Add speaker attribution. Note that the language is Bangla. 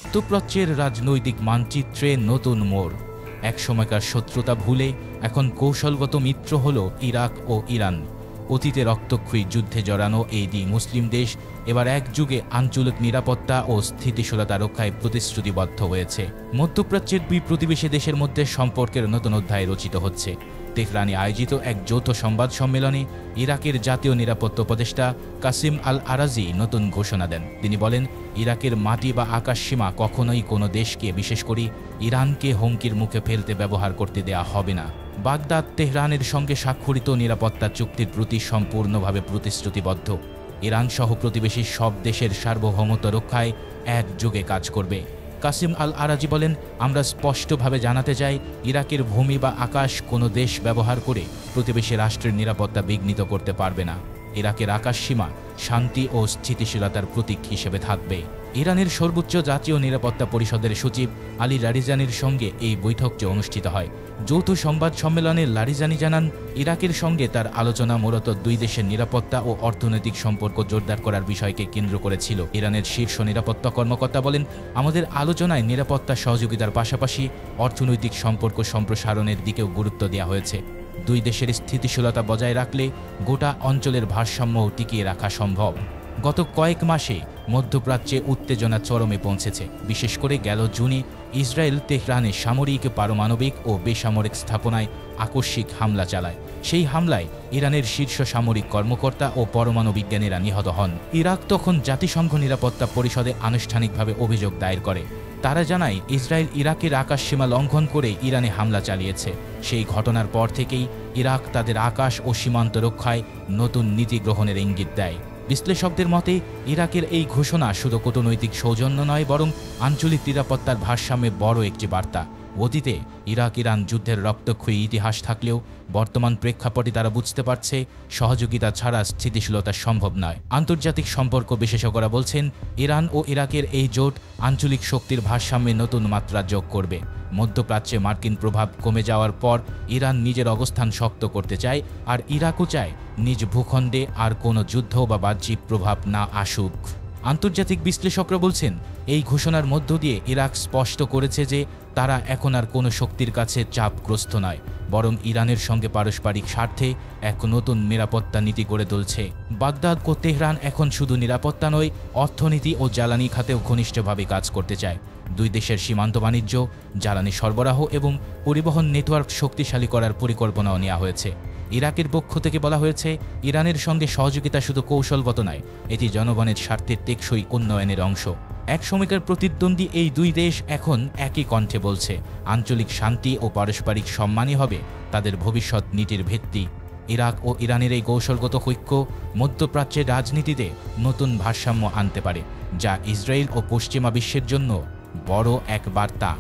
Speaker 1: মধ্যপ্রাচ্যের রাজনৈতিক মানচিত্রে নতুন মোড়। এক সময়কার শত্রুতা ভুলে এখন কৌশলগত মিত্র হল ইরাক ও ইরান। অতীতে রক্তক্ষয়ী যুদ্ধে জড়ানো এই দুই মুসলিম দেশ এবার এক যুগে আঞ্চলিক নিরাপত্তা ও স্থিতিশীলতা রক্ষায় প্রতিশ্রুতিবদ্ধ হয়েছে। মধ্যপ্রাচ্যের দুই প্রতিবেশী দেশের মধ্যে সম্পর্কের নতুন অধ্যায় রচিত হচ্ছে। তেহরানে আয়োজিত এক যৌথ সংবাদ সম্মেলনে ইরাকের জাতীয় নিরাপত্তা উপদেষ্টা কাসিম আল আরাজি নতুন ঘোষণা দেন। তিনি বলেন, ইরাকের মাটি বা আকাশ সীমা কখনোই কোনো দেশকে, বিশেষ করে ইরানকে হুমকির মুখে ফেলতে ব্যবহার করতে দেয়া হবে না। বাগদাদ তেহরানের সঙ্গে স্বাক্ষরিত নিরাপত্তা চুক্তির প্রতি সম্পূর্ণভাবে প্রতিশ্রুতিবদ্ধ। ইরান সহ প্রতিবেশী সব দেশের সার্বভৌমত্ব রক্ষায় একযোগে কাজ করবে। কাসিম আল আরাজি বলেন, আমরা স্পষ্টভাবে জানাতে চাই, ইরাকের ভূমি বা আকাশ কোনো দেশ ব্যবহার করে প্রতিবেশী রাষ্ট্রের নিরাপত্তা বিঘ্নিত করতে পারবে না। ইরাকের আকাশ সীমা শান্তি ও স্থিতিশীলতার প্রতীক হিসেবে থাকবে। ইরানের সর্বোচ্চ জাতীয় নিরাপত্তা পরিষদের সচিব আলী লারিজানির সঙ্গে এই বৈঠকটি অনুষ্ঠিত হয়। যৌথ সংবাদ সম্মেলনে লারিজানি জানান, ইরাকের সঙ্গে তার আলোচনা মূলত দুই দেশের নিরাপত্তা ও অর্থনৈতিক সম্পর্ক জোরদার করার বিষয়কে কেন্দ্র করেছিল। ইরানের শীর্ষ নিরাপত্তা কর্মকর্তা বলেন, আমাদের আলোচনায় নিরাপত্তা সহযোগিতার পাশাপাশি অর্থনৈতিক সম্পর্ক সম্প্রসারণের দিকেও গুরুত্ব দেওয়া হয়েছে। দুই দেশের স্থিতিশীলতা বজায় রাখলে গোটা অঞ্চলের ভারসাম্য টিকিয়ে রাখা সম্ভব। গত কয়েক মাসে মধ্যপ্রাচ্যে উত্তেজনা চরমে পৌঁছেছে। বিশেষ করে গেল জুনে ইসরায়েল তেহরানে সামরিক, পারমাণবিক ও বেসামরিক স্থাপনায় আকস্মিক হামলা চালায়। সেই হামলায় ইরানের শীর্ষ সামরিক কর্মকর্তা ও পরমাণু বিজ্ঞানীরা নিহত হন। ইরাক তখন জাতিসংঘ নিরাপত্তা পরিষদে আনুষ্ঠানিকভাবে অভিযোগ দায়ের করে। তারা জানায়, ইসরায়েল ইরাকের আকাশসীমা লঙ্ঘন করে ইরানে হামলা চালিয়েছে। সেই ঘটনার পর থেকেই ইরাক তাদের আকাশ ও সীমান্ত রক্ষায় নতুন নীতি গ্রহণের ইঙ্গিত দেয়। বিশ্লেষকদের মতে, ইরাকের এই ঘোষণা শুধু কূটনৈতিক সৌজন্য নয়, বরং আঞ্চলিক নিরাপত্তার ভারসাম্যে বড় একটি বার্তা। অতীতে ইরাক ইরান যুদ্ধের রক্তক্ষয়ী ইতিহাস থাকলেও বর্তমান প্রেক্ষাপটে তারা বুঝতে পারছে, সহযোগিতা ছাড়া স্থিতিশীলতা সম্ভব নয়। আন্তর্জাতিক সম্পর্ক বিশেষজ্ঞরা বলছেন, ইরান ও ইরাকের এই জোট আঞ্চলিক শক্তির ভারসাম্যে নতুন মাত্রা যোগ করবে। মধ্যপ্রাচ্যে মার্কিন প্রভাব কমে যাওয়ার পর ইরান নিজের অবস্থান শক্ত করতে চায়, আর ইরাকও চায় নিজ ভূখণ্ডে আর কোনো যুদ্ধ বা বাহ্যিক প্রভাব না আসুক। আন্তর্জাতিক বিশ্লেষকরা বলছেন, এই ঘোষণার মধ্য দিয়ে ইরাক স্পষ্ট করেছে যে তারা এখন আর কোনো শক্তির কাছে চাপগ্রস্ত নয়, বরং ইরানের সঙ্গে পারস্পরিক স্বার্থে এক নতুন নিরাপত্তা নীতি গড়ে তুলছে। বাগদাদ ও তেহরান এখন শুধু নিরাপত্তা নয়, অর্থনীতি ও জ্বালানি খাতেও ঘনিষ্ঠভাবে কাজ করতে চায়। দুই দেশের সীমান্ত বাণিজ্য, জ্বালানি সরবরাহ এবং পরিবহন নেটওয়ার্ক শক্তিশালী করার পরিকল্পনাও নেওয়া হয়েছে। ইরাকের পক্ষ থেকে বলা হয়েছে, ইরানের সঙ্গে সহযোগিতা শুধু কৌশলগত নয়, এটি জনগণের স্বার্থের টেকসই উন্নয়নের অংশ। এক সময়কার প্রতিদ্বন্দ্বী এই দুই দেশ এখন একই কণ্ঠে বলছে, আঞ্চলিক শান্তি ও পারস্পরিক সম্মানই হবে তাদের ভবিষ্যৎ নীতির ভিত্তি। ইরাক ও ইরানের এই কৌশলগত ঐক্য মধ্যপ্রাচ্যের রাজনীতিতে নতুন ভারসাম্য আনতে পারে, যা ইসরায়েল ও পশ্চিমা বিশ্বের জন্য বড় এক বার্তা।